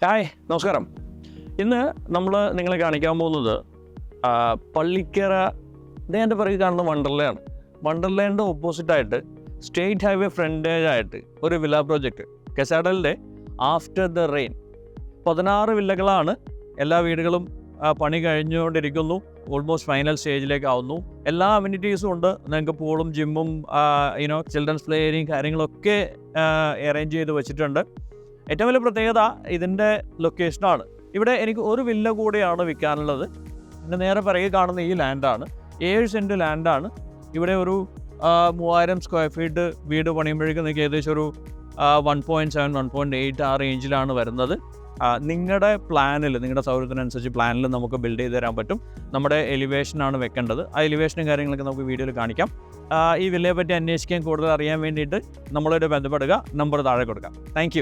Hi, നമസ്കാരം. ഇന്ന് നമ്മൾ നിങ്ങളെ കാണിക്കാൻ പോകുന്നത് പള്ളിക്കര എൻ്റെ പിറകിൽ കാണുന്ന വണ്ടർലയാണ്. വണ്ടർലാൻഡ് ഓപ്പോസിറ്റായിട്ട് സ്റ്റേറ്റ് ഹൈവേ ഫ്രണ്ടേജ് ആയിട്ട് ഒരു വില്ല പ്രോജക്റ്റ് കെസാഡലിൻ്റെ ആഫ്റ്റർ ദ റെയിൻ. 16 വില്ലകളാണ്. എല്ലാ വീടുകളും പണി കഴിഞ്ഞുകൊണ്ടിരിക്കുന്നു. ഓൾമോസ്റ്റ് ഫൈനൽ സ്റ്റേജിലേക്ക് ആവുന്നു. എല്ലാ അമ്യൂണിറ്റീസും ഉണ്ട്. നിങ്ങൾക്ക് പൂളും ജിമ്മും ചിൽഡ്രൻസ് പ്ലേ ഏരിയയും കാര്യങ്ങളൊക്കെ അറേഞ്ച് ചെയ്ത് വെച്ചിട്ടുണ്ട്. ഏറ്റവും വലിയ പ്രത്യേകത ഇതിൻ്റെ ലൊക്കേഷനാണ്. ഇവിടെ എനിക്ക് ഒരു വില്ല കൂടെയാണ് വിൽക്കാനുള്ളത്. എൻ്റെ നേരെ പിറകെ കാണുന്ന ഈ ലാൻഡാണ്. 7 സെൻറ്റ് ലാൻഡാണ്. ഇവിടെ ഒരു 3000 സ്ക്വയർ ഫീറ്റ് വീട് പണിയുമ്പോഴേക്കും നിങ്ങൾക്ക് ഏകദേശം ഒരു 1.7, 1.8 ആ റേഞ്ചിലാണ് വരുന്നത്. നിങ്ങളുടെ പ്ലാനിൽ, നിങ്ങളുടെ സൗകര്യത്തിനനുസരിച്ച് പ്ലാനിൽ നമുക്ക് ബിൽഡ് ചെയ്ത് തരാൻ പറ്റും. നമ്മുടെ എലിവേഷനാണ് വെക്കേണ്ടത്. ആ എലിവേഷനും കാര്യങ്ങളൊക്കെ നമുക്ക് വീഡിയോയിൽ കാണിക്കാം. ഈ വില്ലയെ പറ്റി അന്വേഷിക്കാൻ കൂടുതൽ അറിയാൻ വേണ്ടിയിട്ട് നമ്മളോട് ബന്ധപ്പെടുക. നമ്പർ താഴെ കൊടുക്കാം. താങ്ക്